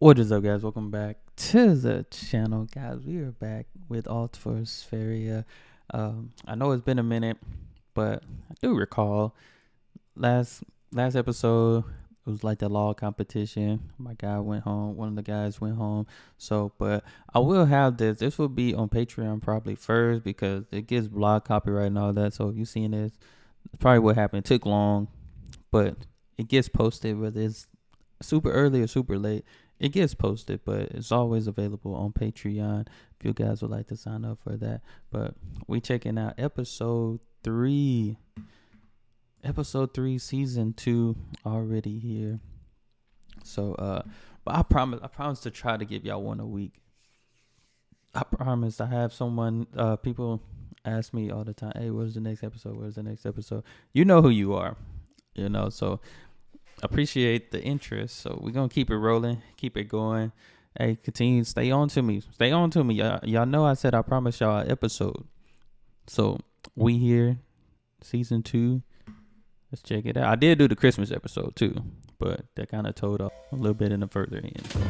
What is up, guys? Welcome back to the channel, guys. We are back with Allt För Sverige. I know it's been a minute, but I do recall last episode it was like the law competition. My guy went home. One of the guys went home. So, but I will have this. This will be on Patreon probably first because it gets blog copyright and all that. So if you've seen this, it's probably what happened. It took long, but it gets posted whether it's super early or super late. It gets posted, but it's always available on Patreon if you guys would like to sign up for that. But we checking out episode 3, season 2 already here. So, but I promise to try to give y'all one a week. I promise. I have someone, people ask me all the time, hey, where's the next episode? Where's the next episode? You know who you are, so appreciate the interest. So we're gonna keep it rolling, keep it going. Hey, continue, stay on to me. Y'all know I said I promised y'all an episode. So we here, season 2. Let's check it out. I did do the Christmas episode too, but that kind of told off a little bit in the further end. So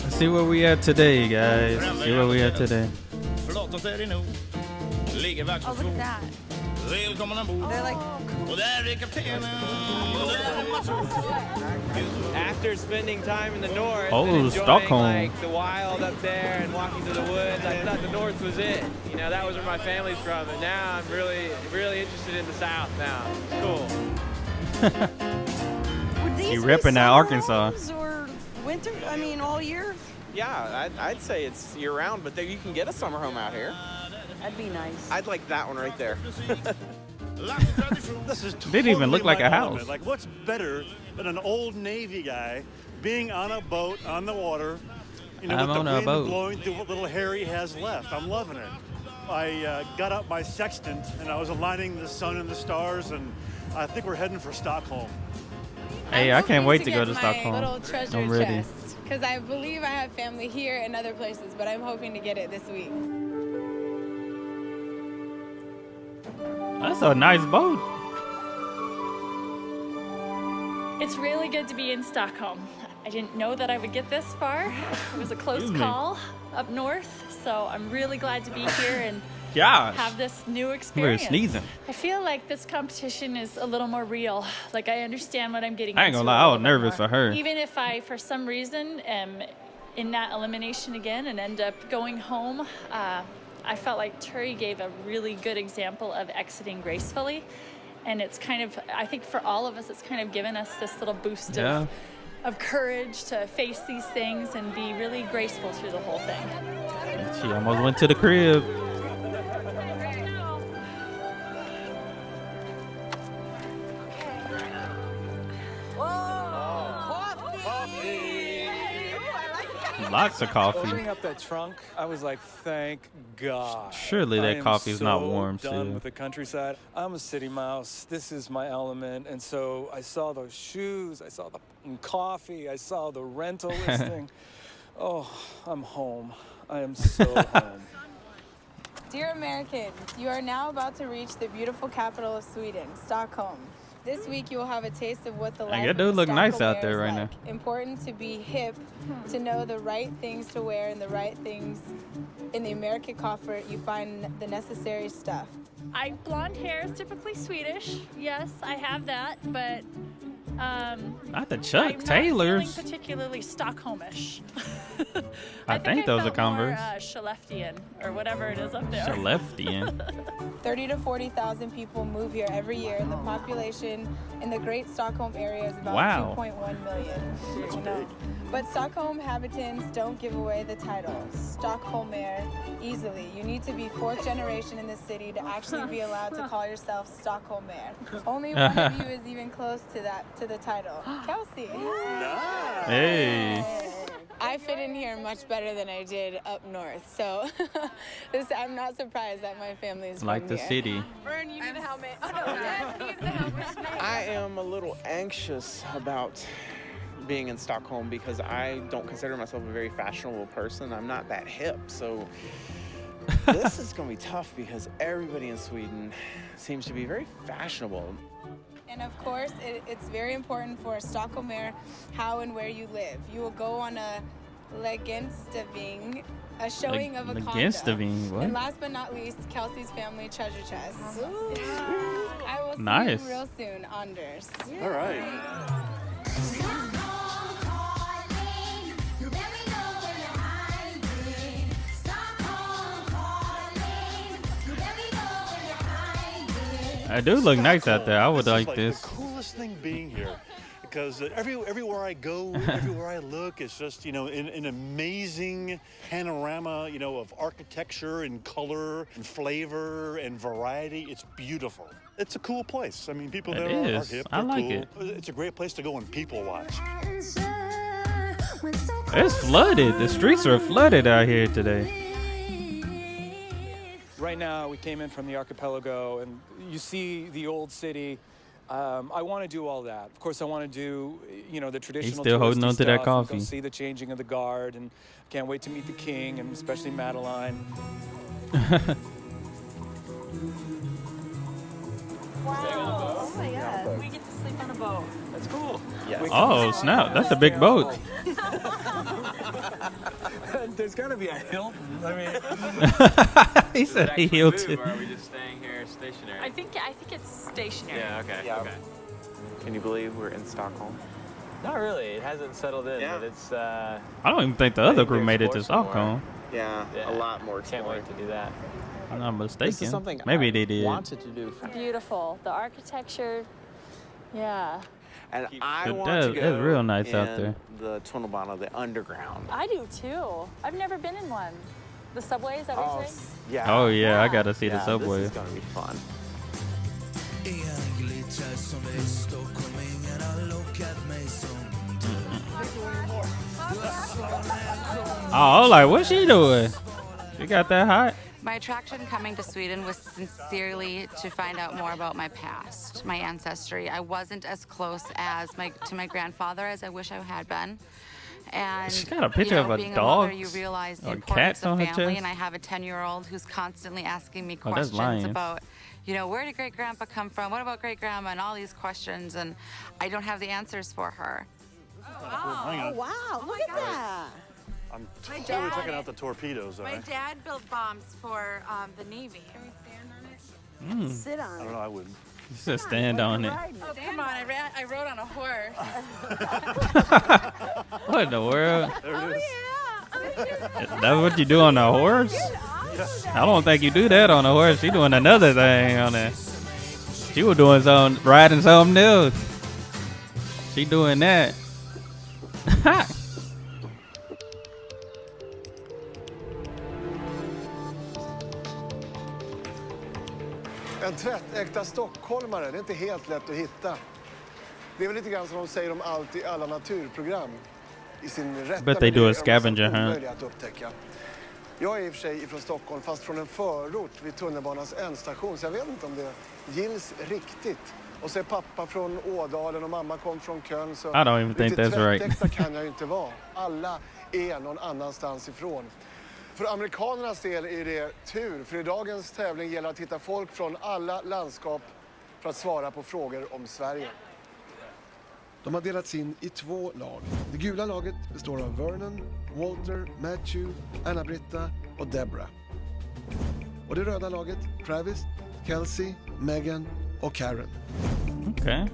let's see where we at today, guys. See where we at today. Oh, look at that. Välkommen ombord. They're like, Och där är kaptenen. After spending time in the north Oh, and enjoying Stockholm. like the wild up there and walking through the woods, I thought the north was it. You know, that was where my family's from, and now I'm really interested in the south now. It's cool. would these You be repping that summer Arkansas. homes or winter? I mean, all year? Yeah, I'd say it's year-round, but there you can get a summer home out here. That'd be nice. I'd like that one right there. This is Didn't even look like my a house. element. Like, what's better than an old Navy guy being on a boat on the water, I'm with on the a wind boat. blowing through what little hair he has left. I'm loving it. I got out my sextant and I was aligning the sun and the stars, and I think we're heading for Stockholm. Hey, I can't wait to go to My Stockholm. little treasure I'm ready. chest, because I believe I have family here and other places, but I'm hoping to get it this week. That's a nice boat. It's really good to be in Stockholm. I didn't know that I would get this far. It was a close Excuse me. call up north, so I'm really glad to be here and Gosh, have this new we're experience. sneezing. I feel like this competition is a little more real. Like I understand what I'm getting I ain't into gonna lie, a I was little bit nervous more. for her. Even if I, for some reason, am in that elimination again and end up going home, I felt like Turi gave a really good example of exiting gracefully. And it's kind of, I think for all of us, it's kind of given us this little boost Yeah. of courage to face these things and be really graceful through the whole thing. She almost went to the crib. Lots of coffee. Opening up that trunk, I was like, thank God. Surely that I am coffee's not so warm done still. with the countryside. I'm a city mouse. This is my element. And so I saw those shoes. I saw the coffee. I saw the rental listing. Oh, I'm home. I am so home. Dear Americans, you are now about to reach the beautiful capital of Sweden, Stockholm. This week you will have a taste of what the life it of do a look nice Stockholm out there mayor is right like. Important to be hip, to know the right things to wear and the right things in the American coffer. You find the necessary stuff. Blonde hair is typically Swedish. Yes, I have that, but Not the Chuck I'm Taylors. not feeling particularly Stockholmish. I think those are felt more, Converse. Skelleftean or whatever it is up there. Leftian. 30 to 40,000 people move here every year, and the population in the Great Stockholm area is about Wow. 2.1 million. I know. But Stockholm inhabitants don't give away the title Stockholmer easily. You need to be 4th generation in the city to actually be allowed to call yourself Stockholmer. Only one of you is even close to the title. Kelsey. Hey. I fit in here much better than I did up north, so I'm not surprised that my family is Like from the here. city. Vern, you need a helmet. Oh no, Dad needs the helmet. I am a little anxious about being in Stockholm because I don't consider myself a very fashionable person. I'm not that hip, so this is going to be tough because everybody in Sweden seems to be very fashionable. And of course, it's very important for Stockholmer how and where you live. You will go on a legenstaving, a showing of a condo. Legenstaving, what? And last but not least, Kelsey's family treasure chest. I will see Nice. you real soon, Anders. All right. I do look nice out there. I would This is like this. the coolest thing being here, because everywhere I go, everywhere I look, it's just, an amazing panorama, of architecture and color and flavor and variety. It's beautiful. It's a cool place. I mean, people It there are is. hip. I they're like cool. it. It's a great place to go and people watch. It's flooded. The streets are flooded out here today. Right now, we came in from the archipelago, and you see the old city. I want to do all that. Of course, I want to do, the traditional. still holding touristy on to that stuff, and coffee. Go see the changing of the guard, and can't wait to meet the king, and especially Madeline. Oh my god. We get to sleep on a boat. That's cool. Yes. Oh, snap. That's a big boat. There's got to be a Hilton. I mean, He said he healed it. Or are we just staying here stationary? I think it's stationary. Yeah, okay. Yeah. Okay. Can you believe we're in Stockholm? Not really. It hasn't settled in, Yeah. but it's. I don't even think the other think crew we made it to explore some more. Stockholm. Yeah, Yeah. a lot more Can't exploring. wait to do that. I'm not mistaken. This is something Maybe I they did. wanted to do. Beautiful. The architecture. Yeah. And I It want does- to it's go real nice out in there. the Tunnelbana, the underground. I do too. I've never been in one. The subway, is that what you're saying? Yeah. Oh, yeah. I Yeah. got to see the Yeah, subway. This is going to be fun. Oh, like, what's she doing? She got that hot? My attraction coming to Sweden was sincerely to find out more about my past, my ancestry. I wasn't as close to my grandfather as I wish I had been. And She got a picture of a being dog mother, you realize the or importance cats of on her family, chest. and I have a 10-year-old who's constantly asking me Oh, that's questions lions. about, where did great grandpa come from? What about great grandma? And all these questions, and I don't have the answers for her. Hang on. Wow, look at that. I'm totally checking out the torpedoes, all My right? dad built bombs for the Navy. Sit I on don't it. know, I wouldn't. You should stand on it. Oh, come on, I rode on a horse. What in the world? There it is. That's what you do on a horse? I don't think you do that on a horse. She doing another thing on there. She was doing riding something else. She doing that. En tvättäkta stockholmare, det är inte helt lätt att hitta. Det är väl lite grann som de säger om allt i alla naturprogram. I sin rätta Bet they do a miljö är de scavenger nästan hunt. omöjliga att upptäcka. Jag är i och för sig ifrån Stockholm, fast från en förort vid tunnelbanans ändstation. Så jag vet inte om det gills riktigt. Och så är pappa från Ådalen och mamma kom från Köln. Så I don't even think riktigt that's right. tvättäkta kan jag ju inte vara. Alla är någon annanstans ifrån. För amerikanernas del är det tur, för i dagens tävling gäller att hitta folk från alla landskap för att svara på frågor om Sverige. De har delats in i 2 lag. Det gula laget består av Vernon, Walter, Matthew, Anna-Britta och Deborah. Och det röda laget, Travis, Kelsey, Megan och Karen. Okay.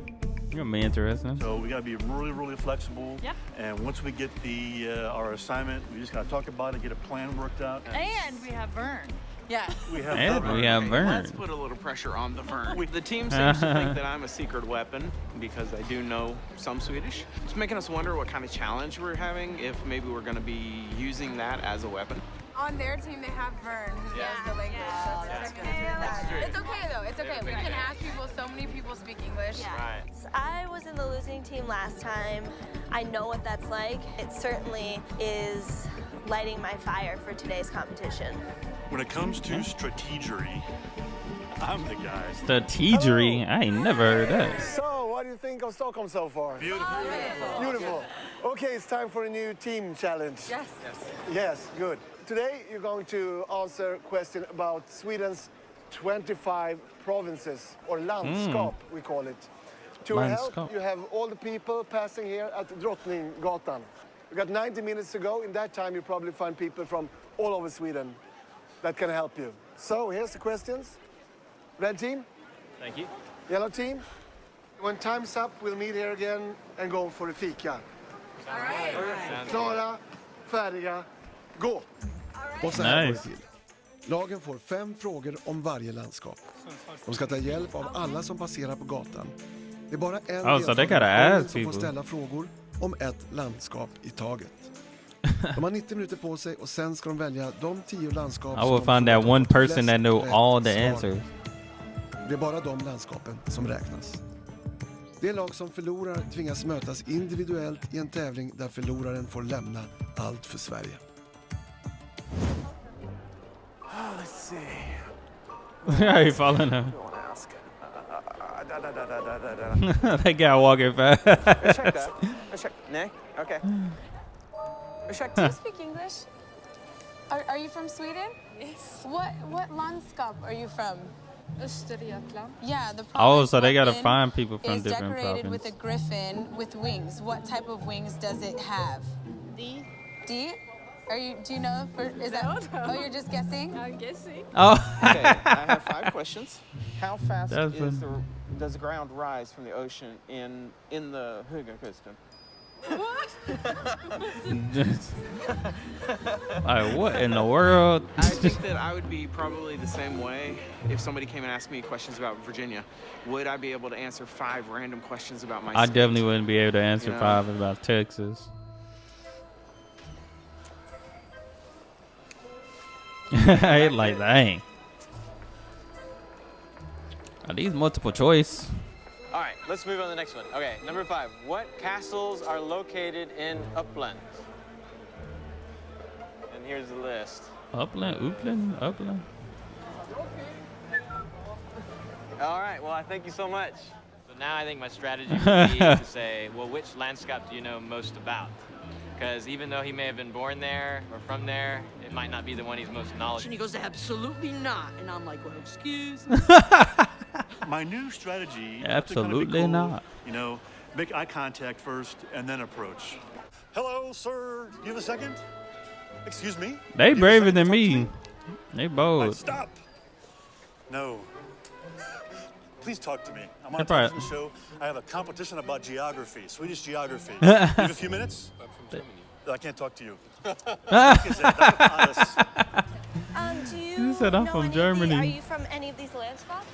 You're gonna be interesting. So we got to be really, really flexible. Yep. And once we get our assignment, we just got to talk about it, get a plan worked out. And we have Vern. Yes. We have And we have Vern. Let's put a little pressure on the Vern. The team seems to think that I'm a secret weapon because I do know some Swedish. It's making us wonder what kind of challenge we're having, if maybe we're going to be using that as a weapon. On their team, they have Vern, who knows the language. So it's gonna do that. It's okay though. It's okay. We can ask people. So many people speak English. Right. I was in the losing team last time. I know what that's like. It certainly is lighting my fire for today's competition. When it comes to strategery, I'm the guy. Strategery? I ain't never heard that. So, what do you think of Stockholm so far? Beautiful. Beautiful. Okay, it's time for a new team challenge. Yes. Yes, good. Today you're going to answer a question about Sweden's 25 provinces, or landskap we call it. To your help, Landskap. you have all the people passing here at Drottninggatan. You got 90 minutes to go. In that time, you probably find people from all over Sweden that can help you. So here's the questions. Red team, Thank you. yellow team. When time's up, we'll meet here again and go for a fika. Klara, färdiga, gå! Och så här går det till. Lagen får 5 frågor om varje landskap. De ska ta hjälp av alla som passerar på gatan. Det är bara en so they gotta deltagare ask som får people. ställa frågor om ett landskap i taget. De har 90 minuter på sig och sen ska de välja de 10 landskap I will find that one person that know all the answers. Det är bara de landskapen som räknas. Det lag som förlorar tvingas mötas individuellt i en tävling där förloraren får lämna Allt för Sverige. Let's see. Are you following him? Ask. That guy walking fast. Check that. Check. Nej? Okay. Check. Do you speak English? Are you from Sweden? Yes. What landskap are you from? Östergötland. Yeah, the Oh, so they gotta province find people from is different decorated with a provinces. griffin with wings. What type of wings does it have? D. D? Do you know? Is that? No. Oh, you're just guessing? I'm guessing. Oh. Okay, I have 5 questions. How fast That's does the ground rise from the ocean in the Högakusten? Like, what in the world? I think that I would be probably the same way if somebody came and asked me questions about Virginia. Would I be able to answer 5 random questions about my I state? definitely wouldn't be able to answer You know? 5 about Texas. I like, dang. Are these multiple choice? All right, let's move on to the next one. Okay, number 5. What castles are located in Uppland? And here's the list. Upland? All right, well, I thank you so much. So now I think my strategy would be to say, well, which landscape do you know most about? Because even though he may have been born there or from there, it might not be the one he's most knowledgeable. And he goes, absolutely not. And I'm like, well, excuse me. My new strategy. Absolutely not. You know, make eye contact first and then approach. Hello, sir. Do you have a second? Excuse me? They You have a braver second than to talk to me. They bold. Stop. No. Please talk to me. I'm on They're a probably- television show. I have a competition about geography, Swedish geography. You have a few minutes? I'm from Germany. I can't talk to you. Do you He said, I'm know from any of Germany. Are you from any of these landscapes?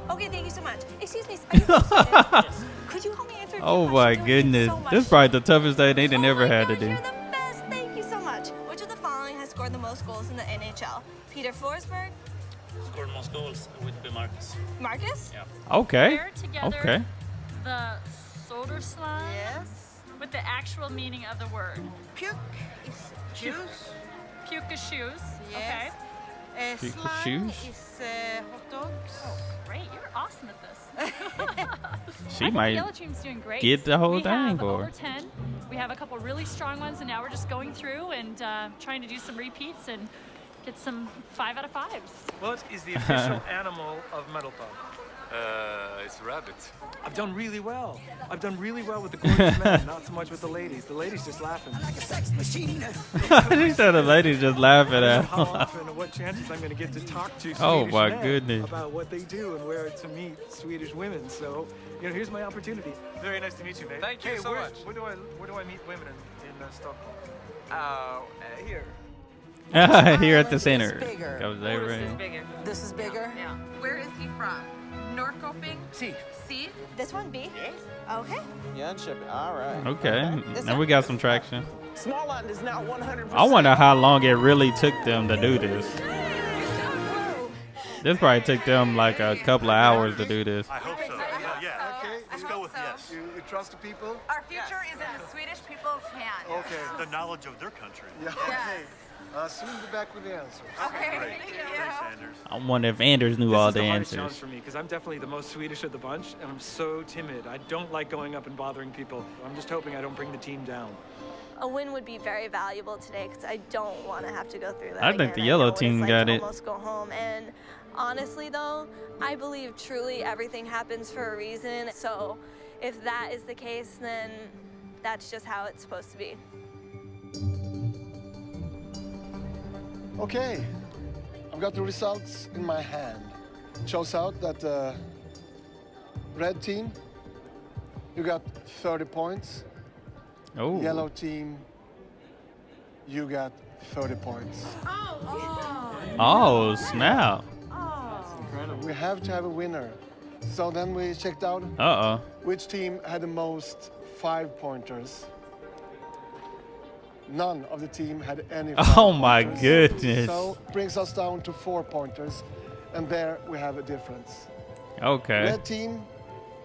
Okay, thank you so much. Excuse me, are you from Sweden? Yes. Could you help me answer a few Oh my questions? Thank you goodness. so much. This is probably the toughest day they'd ever Oh my had to gosh, do. You're the best. Thank you so much. Which of the following has scored the most goals in the NHL? Peter Forsberg, Scored most goals would be Marcus. Marcus? Yeah. Okay. Pair together Okay. the Soderslund Yes. with the actual meaning of the word. Puke is juice. Puka shoes. Yes. Puke Slang shoes? is hot dogs. Great, you're awesome at this. She I think might the yellow team's doing great. get the whole we thing have for over her. 10. We have a couple really strong ones, and now we're just going through and trying to do some repeats and get some 5 out of 5s. What is the official animal of Metal Pub? It's rabbit. I've done really well. I've done really well with the gorgeous men, not so much with the ladies. The ladies just laughing. She said the ladies just laughing I don't know at how him. often and what chances I'm going to get to talk to Oh, Swedish my men goodness. about what they do and where to meet Swedish women. So, you know, here's my opportunity. Very nice to meet you, mate. Thank you so much. Where do I meet women in Stockholm? Here. Here at the center. bigger. Goes over in. Bigger. This is bigger? Yeah. Where is he from? Norrköping? See. See? This one, B? Yes. Okay. Jönköping. All right. Okay. Now we got some traction. Småland is now 100%. I wonder how long it really took them to do this. This probably took them like a couple of hours to do this. I hope so. Yeah. Okay, Let's go with yes. You trust the people? Our future is in the Swedish people's hands. Okay. The knowledge of their country. Yeah, okay. Soon be back with the answers. Okay, Great. thank you. Thanks, Anders. I wonder if Anders knew all This is the the hardest challenge answers. for me because I'm definitely the most Swedish of the bunch, and I'm so timid. I don't like going up and bothering people. I'm just hoping I don't bring the team down. A win would be very valuable today because I don't want to have to go through that. I think again. the yellow know what it's team like got to it. Almost go home, and Honestly though, I believe truly everything happens for a reason. So if that is the case, then that's just how it's supposed to be. Okay, I've got the results in my hand. It shows out that the red team, you got 30 points. Oh. Yellow team, you got 30 points. Oh, snap. We have to have a winner. So then we checked out which team had the most 5-pointers. None of the team had any 5-pointers. Oh my goodness. So brings us down to 4-pointers. And there we have a difference. Okay. Red team,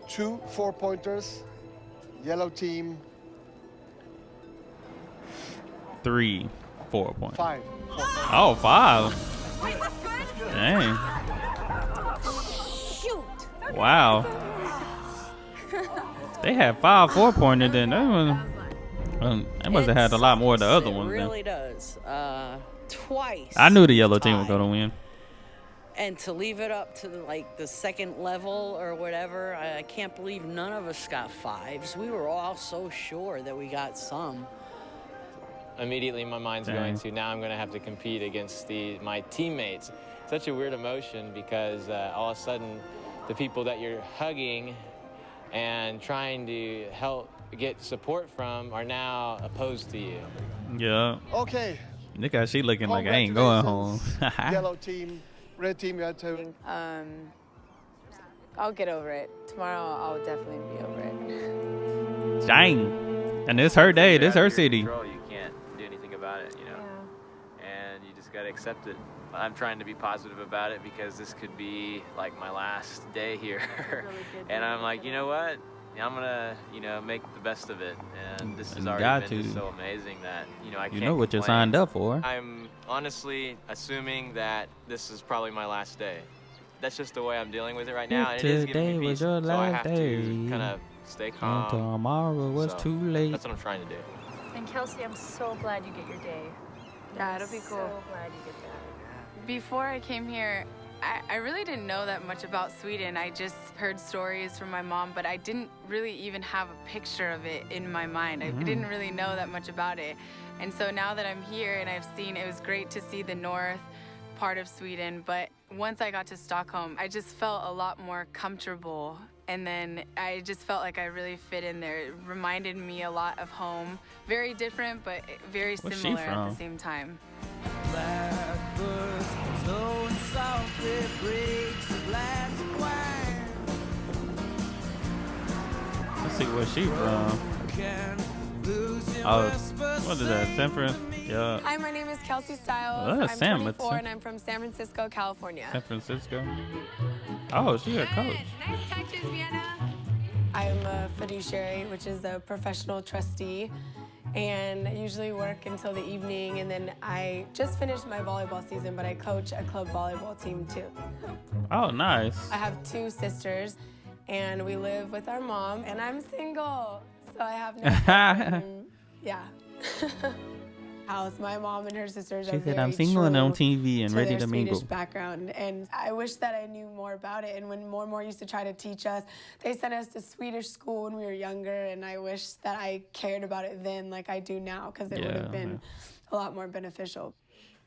2 4-pointers. Yellow team, 3 4 points. 5. Oh, 5. Dang. Shoot. Wow. They had 5 4-pointers then. They must have had a lot more of the other ones. It then. really does. Twice. I knew the yellow team was gonna win. And to leave it up to the second level or whatever, I can't believe none of us got 5s. We were all so sure that we got some. Immediately my mind's going to, now I'm going to have to compete against my teammates. Such a weird emotion because all of a sudden the people that you're hugging and trying to help get support from are now opposed to you. Yeah. Okay. Look how she looking like I ain't going home. Yellow team, red team, you had to. I'll get over it. Tomorrow I'll definitely be over it. Dang. And it's her day. This her city. You can't do anything about it, you know. Yeah. And you just got to accept it. I'm trying to be positive about it because this could be like my last day here. And I'm like, you know what? I'm gonna, make the best of it, and this has already been just so amazing that, I can't. You know what complain. you're signed up for. I'm honestly assuming that this is probably my last day. That's just the way I'm dealing with it right now, and it is giving me peace. So I have to kind of stay calm. And tomorrow was too late. That's what I'm trying to do. And Kelsey, I'm so glad you get your day. Yeah, it'll be cool. So glad you get that. Before I came here, I really didn't know that much about Sweden. I just heard stories from my mom, but I didn't really even have a picture of it in my mind. I didn't really know that much about it. And so now that I'm here and I've seen, it was great to see the north part of Sweden, but once I got to Stockholm, I just felt a lot more comfortable. And then I just felt like I really fit in there. It reminded me a lot of home. Very different, but very similar at the same time. Blackbird, slow and softly breaks a glass of wine. Let's see where she from. Oh, what is that? San Francisco? Yeah. Hi, my name is Kelsey Stiles. Oh, I'm 24 and I'm from San Francisco, California. San Francisco? Oh, she's a coach. Nice touches, Vienna. I'm a fiduciary, which is a professional trustee. And I usually work until the evening, and then I just finished my volleyball season, but I coach a club volleyball team too. Oh, nice. I have 2 sisters, and we live with our mom, and I'm single, so I have no boyfriend. Yeah. House. My mom and her sisters are She said, very I'm single and true on TV and ready to mingle. Swedish background, and I wish that I knew more about it. And when more and more used to try to teach us, they sent us to Swedish school when we were younger, and I wish that I cared about it then like I do now, because it would have been a lot more beneficial.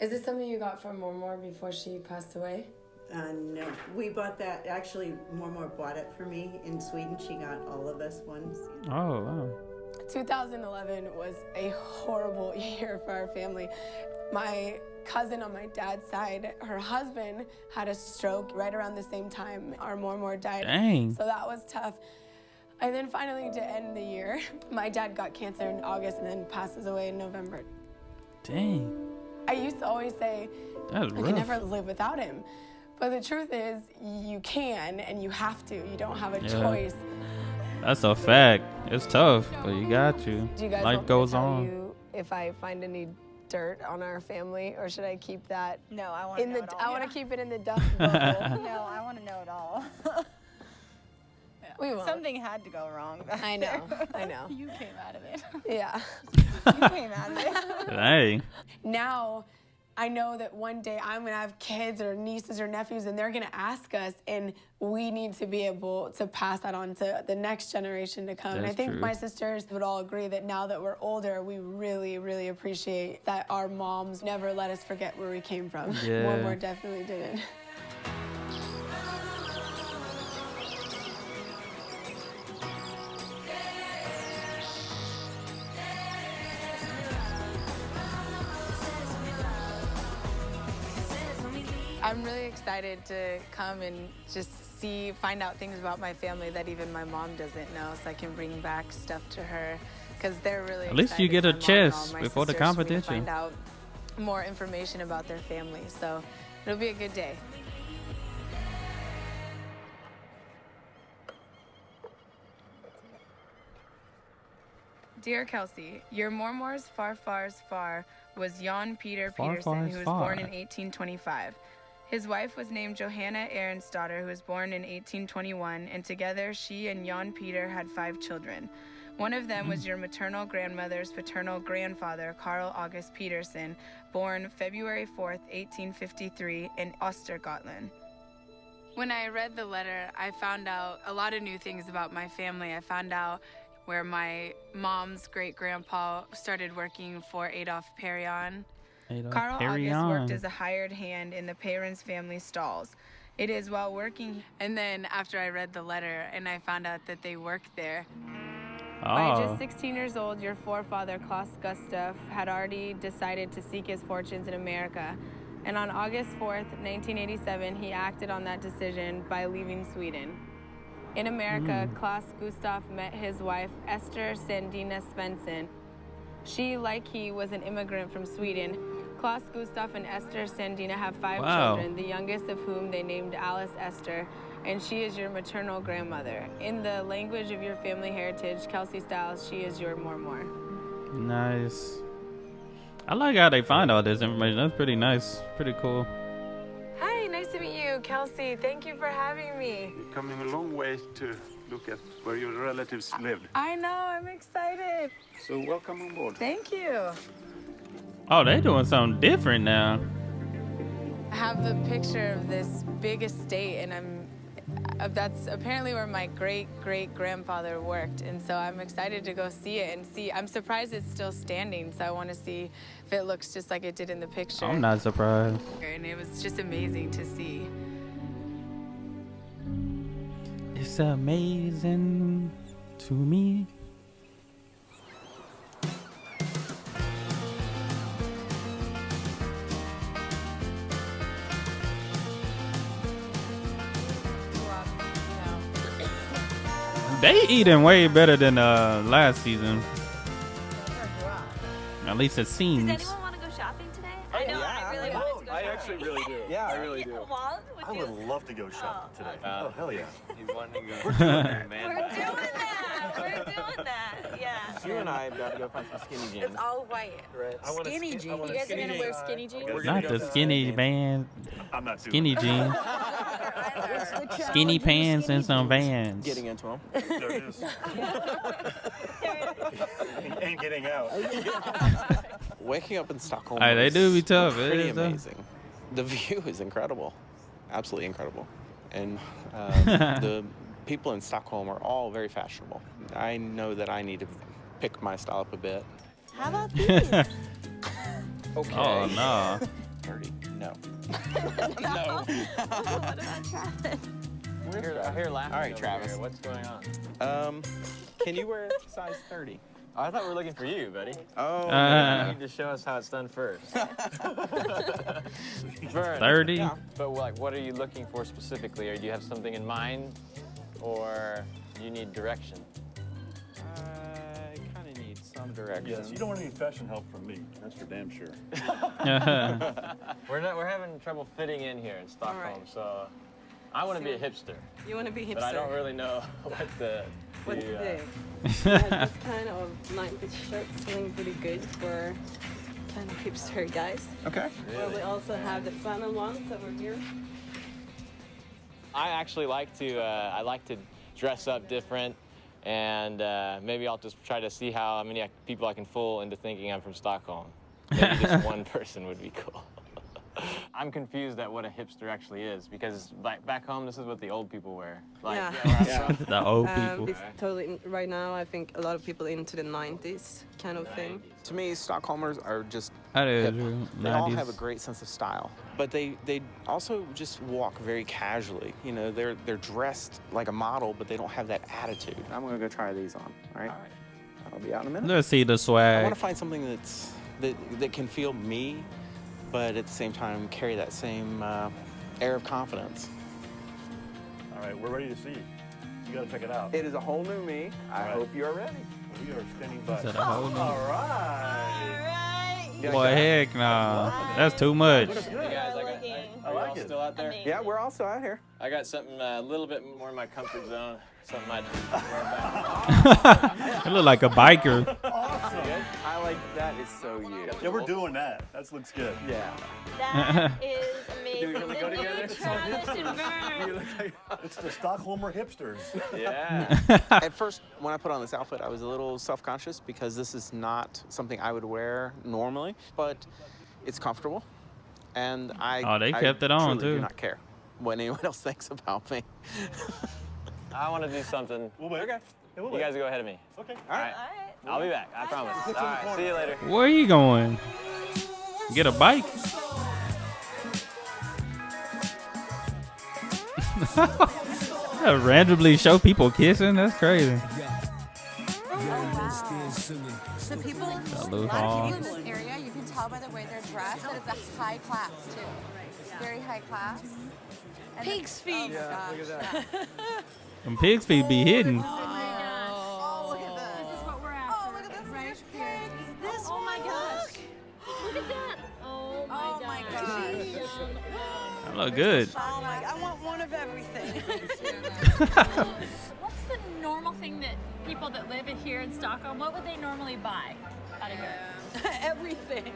Is this something you got from Mormor before she passed away? No, we bought that. Actually, Mormor bought it for me in Sweden. She got all of us ones. Oh, wow. 2011 was a horrible year for our family. My cousin on my dad's side, her husband had a stroke right around the same time our Mormor died. Dang. So that was tough. And then finally, to end the year, my dad got cancer in August and then passes away in November. Dang. I used to always say, That's I rough. can never live without him. But the truth is, you can and you have to. You don't have a choice. That's a fact. It's tough, but you got to. Do you guys Life want goes me to tell on. you if I find any dirt on our family, or should I keep that? No, I want to know it all. I want to keep it in the duck bubble. No, I want to know it all. We won't. Something had to go wrong. I know. I know. You came out of it. Yeah. You came out of it. Hey. Now, I know that one day I'm going to have kids or nieces or nephews, and they're going to ask us, and we need to be able to pass that on to the next generation to come. And I think my sisters would all agree that now that we're older, we really, really appreciate that our moms never let us forget where we came from. Yeah. More definitely didn't. I'm really excited to come and just find out things about my family that even my mom doesn't know, so I can bring back stuff to her, because they're really At least you get a chest before the competition. To find out more information about their family, so it'll be a good day. Dear Kelsey, your Mormor's far was Jan Peter Peterson, who was born in 1825. His wife was named Johanna Arensdotter, who was born in 1821, and together she and Jan Peter had 5 children. One of them was your maternal grandmother's paternal grandfather, Carl August Peterson, born February 4th, 1853, in Östergötland. When I read the letter, I found out a lot of new things about my family. I found out where my mom's great-grandpa started working for Adolf Perion. Carl August worked as a hired hand in the Perrins family stalls. It is while working, and then after I read the letter and I found out that they worked there. By just 16 years old, your forefather, Claes Gustaf, had already decided to seek his fortunes in America. And on August 4th, 1987, he acted on that decision by leaving Sweden. In America, Claes Gustaf met his wife, Esther Sandina Svensson. She, like he, was an immigrant from Sweden. Claes Gustaf and Esther Sandina have 5 children, the youngest of whom they named Alice Esther, and she is your maternal grandmother. In the language of your family heritage, Kelsey Styles, she is your Mormor. Nice. I like how they find all this information. That's pretty nice. Pretty cool. Hi, nice to meet you, Kelsey. Thank you for having me. You're coming a long way to look at where your relatives lived. I know, I'm excited. So welcome on board. Thank you. Oh, they doing something different now. I have the picture of this big estate, and that's apparently where my great-great-grandfather worked, and so I'm excited to go see it and see. I'm surprised it's still standing, so I want to see if it looks just like it did in the picture. I'm not surprised. And it was just amazing to see. It's amazing to me. They eating way better than last season. At least it seems. Does anyone want to go shopping today? I know, I really want to go shopping. I actually really do. Yeah, I really do. Walt, I would love to go shopping today. Oh, hell yeah. He's wanting to go. We're doing that. Yeah. You and I have got to go find some skinny jeans. It's all white. Right. Skinny jeans. You guys are gonna wear skinny jeans? Not the skinny band. I'm not Skinny jeans. Skinny pants and some Vans. Getting into them. There it is. Ain't getting out. Waking up in Stockholm They do be tough. It pretty is tough. amazing. The view is incredible. Absolutely incredible. And the people in Stockholm are all very fashionable. I know that I need to pick my style up a bit. How about these? Okay. Oh, no. 30. No. No. What about Travis? I hear laughing. All right, over Travis. here. What's going on? Can you wear size 30? Oh, I thought we were looking for you, buddy. Oh. You need to show us how it's done first. Vern, 30? Yeah. But what are you looking for specifically? Or do you have something in mind, or you need direction? I kind of need some direction. Yes, you don't want any fashion help from me. That's for damn sure. We're having trouble fitting in here in Stockholm, so I want to be a hipster. You want to be hipster? But I don't really know what to do. do. This kind of blanket shirt selling pretty good for kind of hipster guys. Okay. Well, we also have the flannel ones over here. I actually like to dress up different, and maybe I'll just try to see how many people I can fool into thinking I'm from Stockholm. Maybe just one person would be cool. I'm confused at what a hipster actually is because back home, this is what the old people wear. Like, Yeah. The old people. It's totally, right now, I think a lot of people into the 90s kind of thing. To me, Stockholmers are just That is hip. true. They all 90s. have a great sense of style, but they also just walk very casually. You know, they're dressed like a model, but they don't have that attitude. I'm gonna go try these on. All right. I'll be out in a minute. Let's see the I swag. want to find something that can feel me, but at the same time carry that same air of confidence. All right, we're ready to see. You got to check it out. It is a whole new me. I hope you're ready. We are standing by. Is that a whole new- All right. Boy, heck nah. That's too much. Hey guys, I like it. Still out there? Yeah, we're all still out here. I got something a little bit more in my comfort zone. Something I'd You look like a biker. Awesome. I like that. Is so you. Yeah, we're doing that. That looks good. Yeah. That is amazing. Do we go The together? new Travis and Vern. It's the Stockholmer hipsters. Yeah. At first, when I put on this outfit, I was a little self-conscious because this is not something I would wear normally, but it's comfortable, and They kept it on, truly too. do not care what anyone else thinks about me. I want to do something. We'll wait. Okay. Yeah, we'll You wait. guys go ahead of me. Okay. All right. I'll be back. I promise. All right. See you later. Where are you going? Get a bike? Randomly show people kissing? That's crazy. The people, a Salute lot of Hall. people in this area, you can tell by the way they're dressed that it's a high class too. Very high class. And Pig's feet. Oh my gosh, yeah. Them pig's feet be hidden. Oh, look at this. This is what we're after. Oh, look at this right fish here. cake. This Oh my one. gosh. Look at that. Oh my Oh my gosh. I look good. Oh my, I want one of everything. What's the normal thing that people that live here in Stockholm, what would they normally buy out of here? Everything.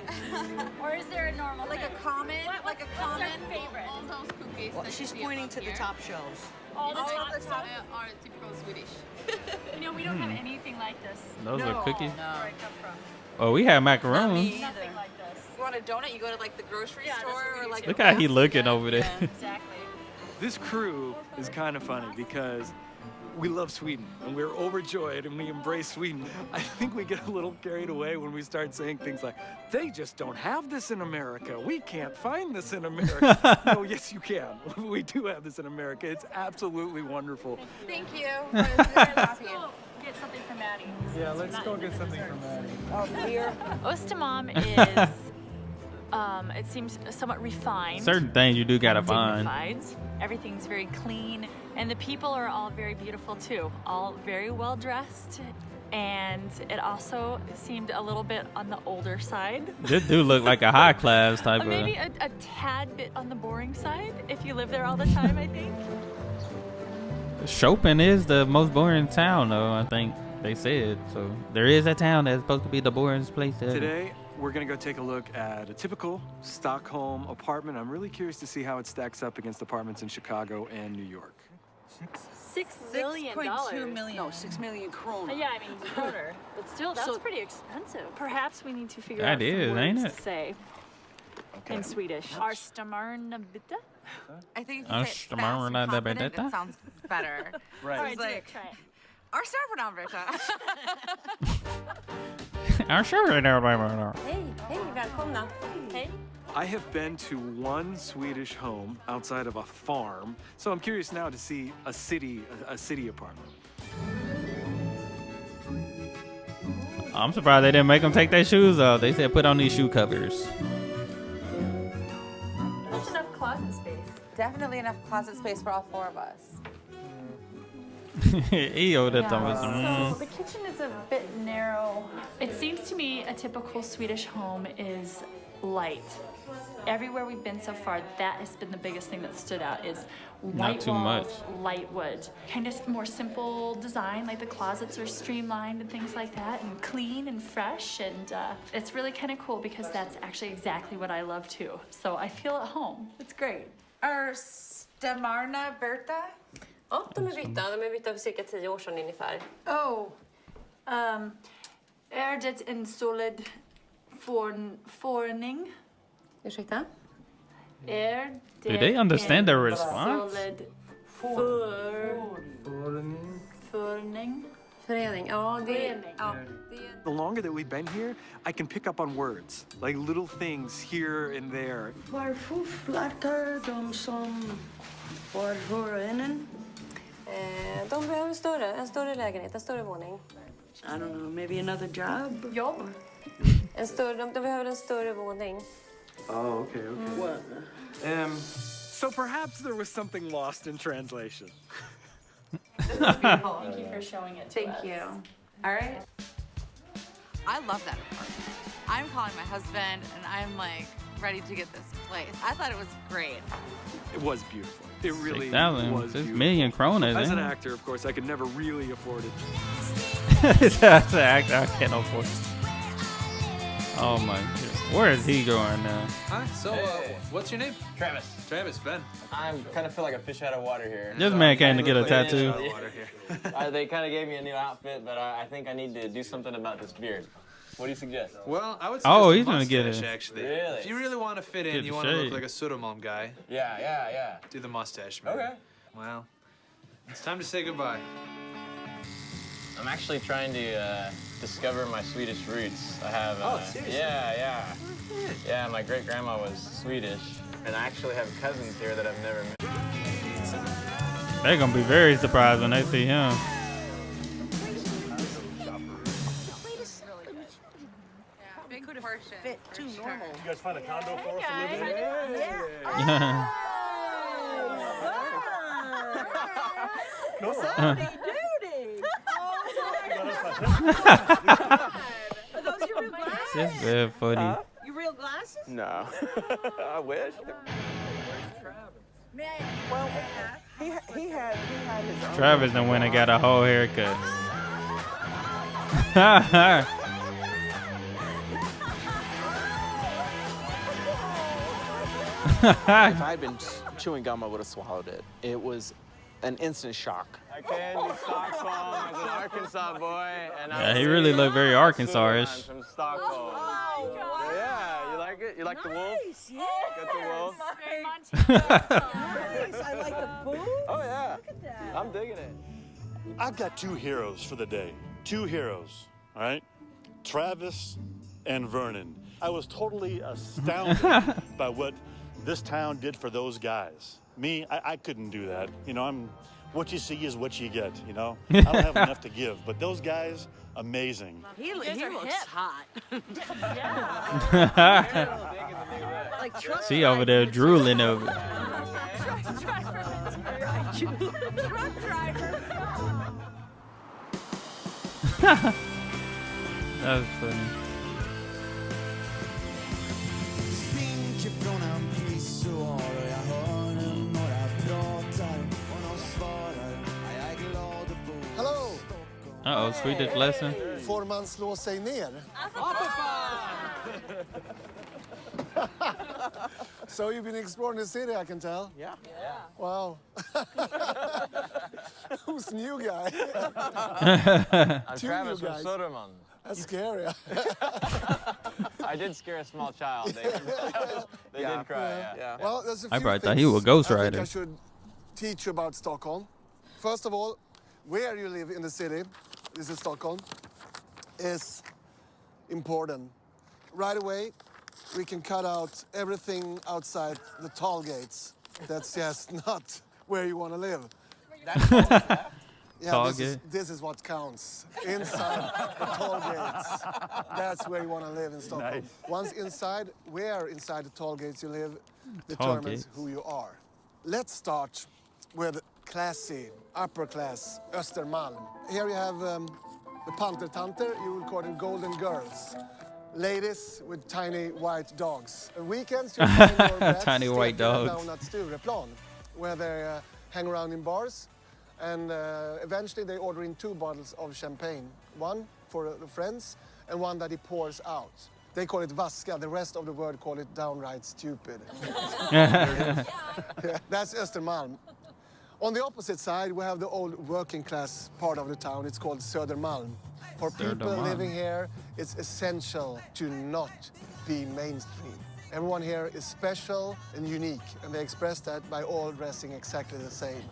Or is there a normal Like thing? a common, like a common. What's their favorite? All those cookies. Well, that she's you see pointing up to the here top shelves. All the Oh, top the stuff. Are typical Swedish. You know, we don't have anything like this. Those are cookies. Where I come from. Oh, we have macaroons. Nothing like this. You want a donut? You go to like the grocery store or like. Look how he looking over there. Exactly. This crew is kind of funny because we love Sweden and we're overjoyed and we embrace Sweden. I think we get a little carried away when we start saying things like, they just don't have this in America. We can't find this in America. No, yes, you can. We do have this in America. It's absolutely wonderful. Thank you. Let's go get something for Maddie. Yeah, let's go get something from Maddie. Oh, beer. Ostamam is, it seems somewhat refined. Certain things you do gotta find. Dignified. Everything's very clean, and the people are all very beautiful too. All very well dressed, and it also seemed a little bit on the older side. This dude look like a high class type Maybe of. a tad bit on the boring side if you live there all the time, I think. Chopin is the most boring town, though. I think they said so. There is a town that's supposed to be the boringest place ever. Today, we're gonna go take a look at a typical Stockholm apartment. I'm really curious to see how it stacks up against apartments in Chicago and New York. $6 million. $6.2 million. No, 6 million kroner. Yeah, I mean kroner, but still, that's So- pretty expensive. Perhaps we need to figure That out is, some ain't words it? to say in Swedish. Arstamarna bitte? I think if you say it fast and confident, it sounds better. Right. All right, It's do like, it, try it. our servernamn. I'm sure. Hej, välkomna. Hey. I have been to one Swedish home outside of a farm, so I'm curious now to see a city apartment. I'm surprised they didn't make them take their shoes off. They said put on these shoe covers. There's enough closet space. Definitely enough closet space for all four of us. Ew, that's almost. So the kitchen is a bit narrow. It seems to me a typical Swedish home is light. Everywhere we've been so far, that has been the biggest thing that stood out is white Not too walls, much. light wood. Kind of more simple design, like the closets are streamlined and things like that, and clean and fresh, and it's really kind of cool because that's actually exactly what I love too. So I feel at home. It's great. Stamarna Berta? Ja, de är vita. De är vita för cirka 10 år sedan ungefär. Oh, är det en solid förning? Ursäkta? Do they understand the response? Förening. Ja, The longer that we've been here, I can pick up on words, like little things here and there. Varför flyttar de som var föreningen? De behöver en större lägenhet, en större våning. I don't know, maybe another job? Jobb. De behöver en större våning. Oh, okay. What? So perhaps there was something lost in translation. Thank you for showing it to us. Thank you. All right. I love that apartment. I'm calling my husband and I'm like ready to get this place. I thought it was great. It was beautiful. It really was It's beautiful. million kroner. As an actor, of course, I could never really afford it. As an actor, I can't afford it. Oh my God. Where is he going now? Hi, so what's your name? Travis. Travis, Ben. I kind of feel like a fish out of water here. This man came to get a tattoo. They kind of gave me a new outfit, but I think I need to do something about this beard. What do you suggest? Well, I would Oh, suggest he's a gonna get mustache, it. actually. Really? If you really want to fit in, Get you the want to look shade. like a Södermalm guy. Yeah. Do the mustache, man. Okay. Well, it's time to say goodbye. I'm actually trying to discover my Swedish roots. I have. Seriously? Yeah. Yeah, my great grandma was Swedish, and I actually have cousins here that I've never met. They're gonna be very surprised when they see him. Big portion. Fit too normal. You guys find a condo for us to live in? Yeah. Are those your real glasses? That's very funny. Your real glasses? No. I wish. Well, he had his own. Travis done went and got a whole haircut. If I had been chewing gum, I would have swallowed it. It was an instant shock. I came to Stockholm as an Arkansas boy, and Yeah, he really looked very Arkansas-ish. from Stockholm. Yeah, you like it? You like the wolf? Yeah. Got the wolf? Nice. I like the boots. Oh yeah. Look at that. I'm digging it. I've got two heroes for the day. Two heroes, all right? Travis and Vernon. I was totally astounded by what this town did for those guys. Me, I couldn't do that. You know, what you see is what you get, you know? I don't have enough to give, but those guys, amazing. He looks hot. She over there drooling over. That's funny. Hello! Uh-oh, Swedish lesson. Får man slå sig ner? So you've been exploring the city, I can tell. Yeah. Wow. Who's new guy? I'm Two Travis new from guys. Södermalm. That's scary. I did scare a small child. They did cry. Yeah. Well, there's a I few probably thought things he was a Ghost I think Rider. I should teach you about Stockholm. First of all, where you live in the city, this is Stockholm, is important. Right away, we can cut out everything outside the toll gates. That's just not where you want to live. Yeah, Toll this is what counts. Inside the toll gates. That's where you want to live in Stockholm. Nice. Once inside, where inside the toll gates you live Toll determines gates. who you are. Let's start with classy, upper class Östermalm. Here you have the pantertanter, you would call them golden girls. Ladies with tiny white dogs. On weekends, you find your brats Tiny white stepping dogs. down at Stureplan, where they hang around in bars. And eventually they order in 2 bottles of champagne. One for the friends and one that he pours out. They call it vaska, the rest of the world call it downright stupid. Yeah, that's Östermalm. On the opposite side, we have the old working class part of the town. It's called Södermalm. For people Södermalm. living here, it's essential to not be mainstream. Everyone here is special and unique, and they express that by all dressing exactly the same.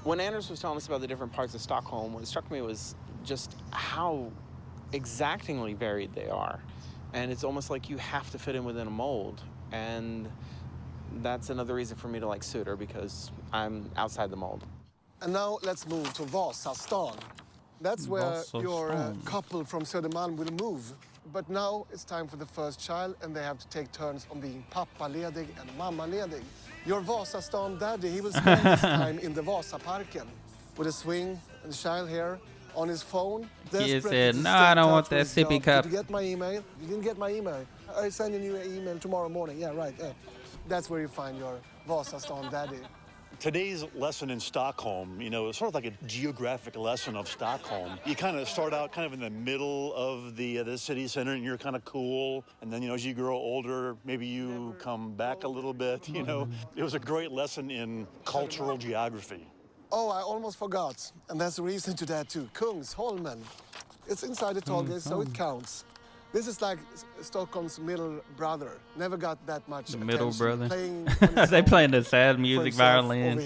When Anders was telling us about the different parts of Stockholm, what struck me was just how exactingly varied they are. And it's almost like you have to fit in within a mold. And that's another reason for me to like Söder, because I'm outside the mold. And now let's move to Vasastan. That's where your couple from Södermalm will move. But now it's time for the first child, and they have to take turns on being pappa-ledig and mamma-ledig. Your Vasastan daddy, he will spend his time in the Vasaparken with a swing and the child here on his phone. He said, no, I don't want that sippy cup. Did you get my email? You didn't get my email. I send you an email tomorrow morning. Yeah, right. Yeah. That's where you find your Vasastan daddy. Today's lesson in Stockholm, you know, is sort of like a geographic lesson of Stockholm. You kind of start out kind of in the middle of the city center, and you're kind of cool. And then, you know, as you grow older, maybe you come back a little bit, you know. It was a great lesson in cultural geography. Oh, I almost forgot. And that's the reason to that, too. Kungsholmen. It's inside the tollgate, so it counts. This is like Stockholm's middle brother. Never got that much the attention. Middle brother. They playing the sad music violin.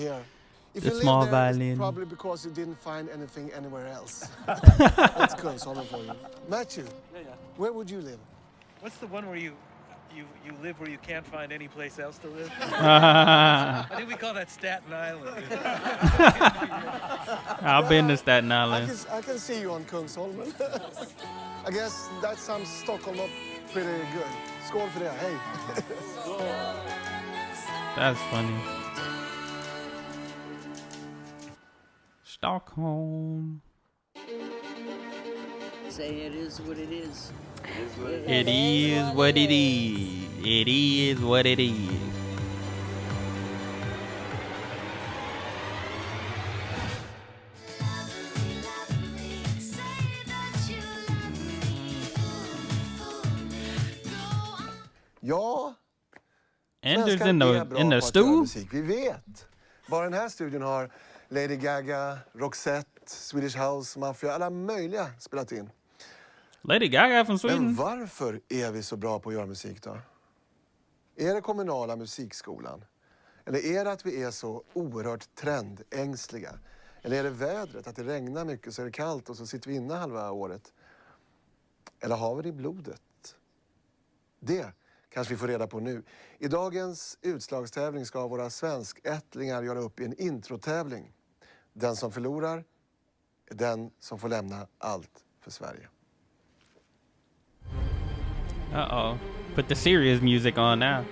If the you small live there, violin. it's probably because you didn't find anything anywhere else. That's Kungsholmen for you. Matthew, where would you live? What's the one where you live where you can't find any place else to live? I think we call that Staten Island. I've been to Staten Island. I can see you on Kungsholmen. I guess that sums Stockholm up pretty good. Skål för det, hey. That's funny. Stockholm. Say it is what it is. It is what it is. It is what it is. Ja, Anders in the stew. Vi vet. Bara den här studion har Lady Gaga, Roxette, Swedish House Mafia, alla möjliga spelat in. Lady Gaga från Sweden. Men varför är vi så bra på att göra musik då? Är det kommunala musikskolan? Eller är det att vi är så oerhört trendängsliga? Eller är det vädret, att det regnar mycket så är det kallt och så sitter vi inne halva året? Eller har vi det i blodet? Det kanske vi får reda på nu. I dagens utslagstävling ska våra svenskättlingar göra upp i en introtävling. Den som förlorar är den som får lämna allt för Sverige. Uh-oh. Put the serious music on now.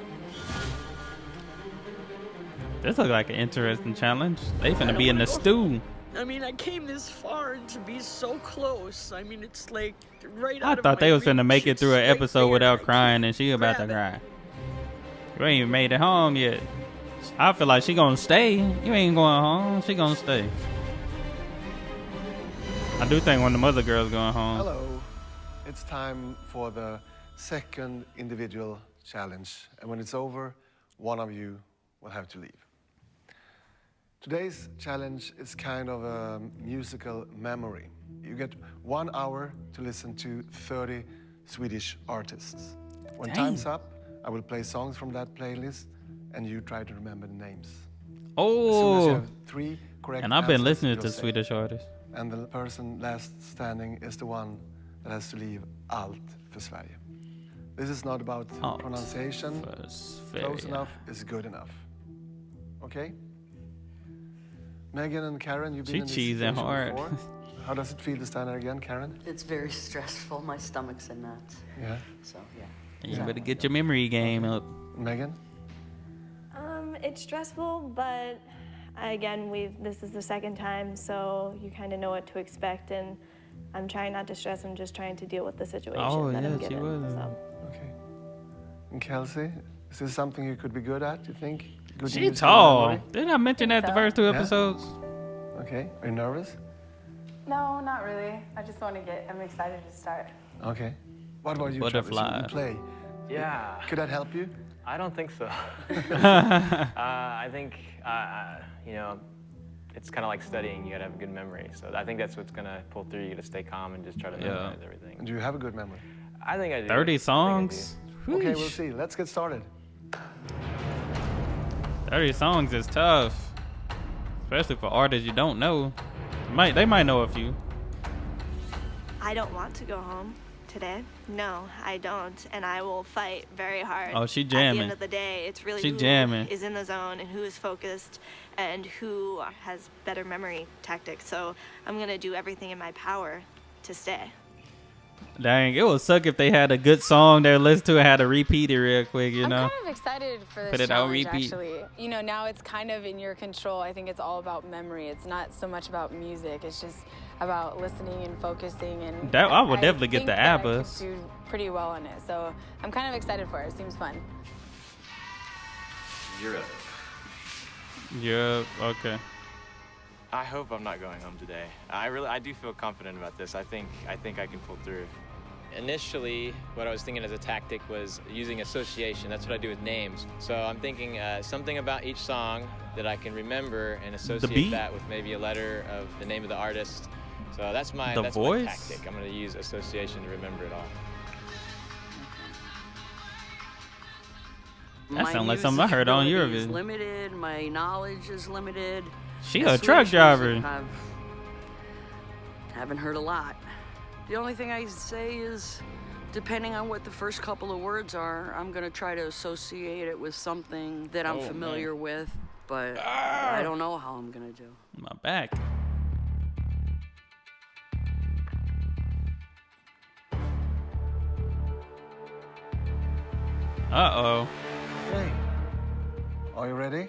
This looks like an interesting challenge. They finna be in the stew. I mean, I came this far and to be so close. I mean, it's like right I out of thought my they was finna reach. make it through an It's right episode there. without crying, and she about to cry. You ain't even made it home yet. I feel like she gonna stay. You ain't going home. She gonna stay. I do think one of the other girls going home. Hello. It's time for the second individual challenge. And when it's over, one of you will have to leave. Today's challenge is kind of a musical memory. You get 1 hour to listen to 30 Swedish artists. When Dang. time's up, I will play songs from that playlist and you try to remember the names. As soon as Oh. you have 3 correct And I've been answers, listening to you'll say. Swedish artists. And the person last standing is the one that has to leave Allt för Sverige. This is not about Allt pronunciation. för Sverige. Close enough is good enough. Okay? Megan and Karen, you've been She in this cheesing situation hard. before. How does it feel to stand there again, Karen? It's very stressful. My stomach's in knots. Yeah. So, yeah. You better get your memory game up. Megan? It's stressful, but again, this is the second time, so you kind of know what to expect, and I'm trying not to stress. I'm just trying to deal with the situation Oh, that yeah, I'm she given. was. So. Okay. And Kelsey, is this something you could be good at, you think? Good She musical tall. memory? Didn't I mention that the first 2 Yeah. episodes? Okay. Are you nervous? No, not really. I just want to I'm excited to start. Okay. What about you, Butterfly. Travis? You play. Yeah. Could that help you? I don't think so. I think, you know, it's kind of like studying. You gotta have a good memory. So I think that's what's gonna pull through you to stay calm and just try to memorize everything. And do you have a good memory? I think I do. 30 songs? Okay, Wheesh. we'll see. Let's get started. 30 songs is tough. Especially for artists you don't know. They might know a few. I don't want to go home today. No, I don't. And I will fight very hard. Oh, she At jamming. the end of the day, it's really She who jamming. is in the zone and who is focused and who has better memory tactics. So I'm going to do everything in my power to stay. Dang, it would suck if they had a good song they listen to and had to repeat it real quick, you know? I'm kind of excited for this Put it on challenge, repeat. actually. You know, now it's kind of in your control. I think it's all about memory. It's not so much about music. It's just about listening and focusing. And I would definitely get think the that I could ABBAs. do pretty well on it. So I'm kind of excited for it. It seems fun. Europe. Yeah, okay. I hope I'm not going home today. I do feel confident about this. I think I can pull through. Initially, what I was thinking as a tactic was using association. That's what I do with names. So I'm thinking something about each song that I can remember and associate that with maybe a letter of the name of the artist. So that's my voice? my tactic. I'm going to use association to remember it all. That My sounds like something I heard on usability is Eurovision. limited. My knowledge is limited. She The a truck Swedish driver. music, haven't heard a lot. The only thing I say is, depending on what the first couple of words are, I'm gonna try to associate it with something that I'm familiar with, but I don't know how I'm gonna do. My back. Uh-oh. Okay. Are you ready?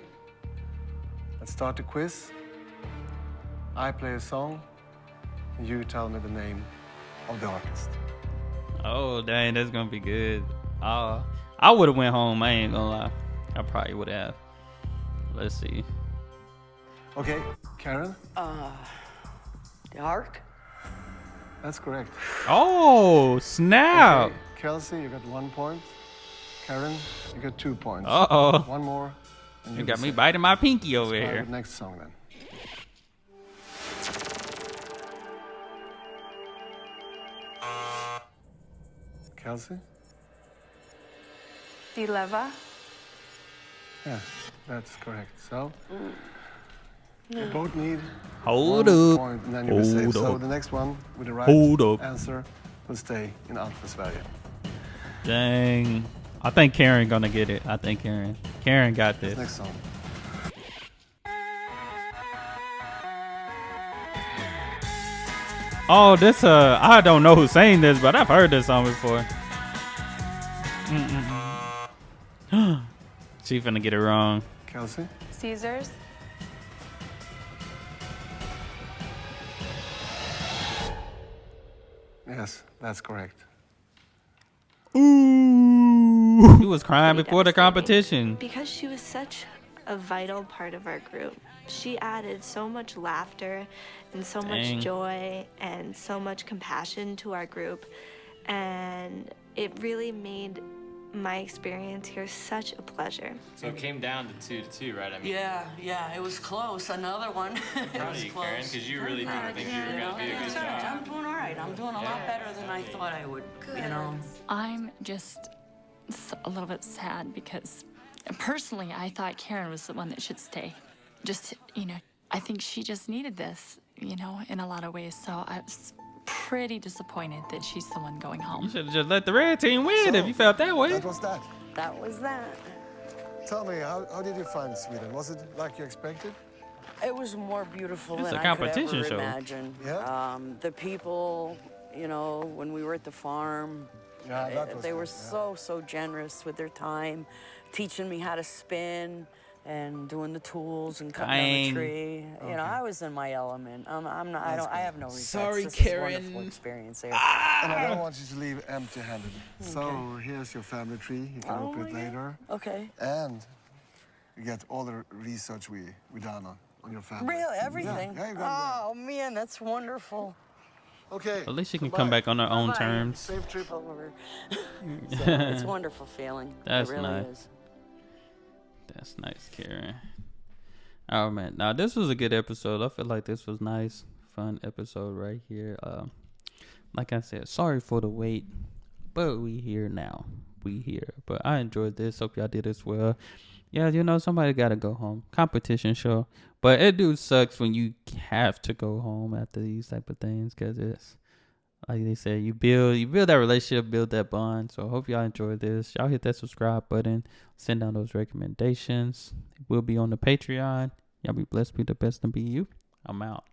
Let's start the quiz. I play a song, and you tell me the name of the artist. Oh, dang, that's gonna be good. I would have went home, I ain't gonna lie. I probably would have. Let's see. Okay, Karen? The Ark? That's correct. Oh, snap. Okay, Kelsey, you got 1 point. Karen, you got 2 points. Uh-oh. One more. And You got me decide. biting my pinky over Let's try here. the next song then. Kelsey? Dileva. Yeah, that's correct. So, you both need Hold 1 up. point, and then you will save. Hold So up. the next one with the right Hold up. answer will stay in Allt För Sverige. Dang. I think Karen gonna get it. I think Karen got this. Next song. Oh, this I don't know who sang this, but I've heard this song before. She finna get it wrong. Kelsey? Caesars. Yes, that's correct. Ooh. He was crying before the competition. Because she was such a vital part of our group. She added so much laughter and so Dang. much joy and so much compassion to our group. And it really made my experience here such a pleasure. So it came down to 2-2, right? I mean, Yeah, it was close. Another one. It proud was of you, close. Karen, because you really didn't think you were going to do a good It's all right. job. I'm doing all right. I'm doing a lot better than I thought I would, you know. I'm just a little bit sad because personally, I thought Karen was the one that should stay. Just, I think she just needed this, in a lot of ways. So I was pretty disappointed that she's the one going You home. should have just let the red team win if you felt that way. That was that. That was that. Tell me, how did you find Sweden? Was it like you expected? It was more beautiful It's than a I could competition ever show. imagine. Yeah? The people, when we were at the farm, Yeah, that was they were good, so generous with their time, teaching me how to spin and doing the tools and cutting down Dang. the tree. I was in my element. I have no regrets. Sorry, This is a Karen. wonderful experience here. And I don't want you to leave empty-handed. So here's your family tree. You can open it later. Okay. And you get all the research we done on your family. Really, everything? Yeah, you got Oh man, that's wonderful. it. Okay. At least she can goodbye. come back on her own Bye. terms. Safe trip. Over. It's a wonderful feeling. That's it really nice. is. That's nice, Karen. Oh man, now this was a good episode. I feel like this was nice, fun episode right here. Like I said, sorry for the wait, But we here now. We here. But I enjoyed this. Hope y'all did as well. Yeah, somebody got to go home. Competition show. But it sucks when you have to go home after these type of things, because it's, like they said, you build that relationship, build that bond. So I hope y'all enjoyed this. Y'all hit that subscribe button. Send down those recommendations. It will be on the Patreon. Y'all be blessed, be the best, and be you. I'm out.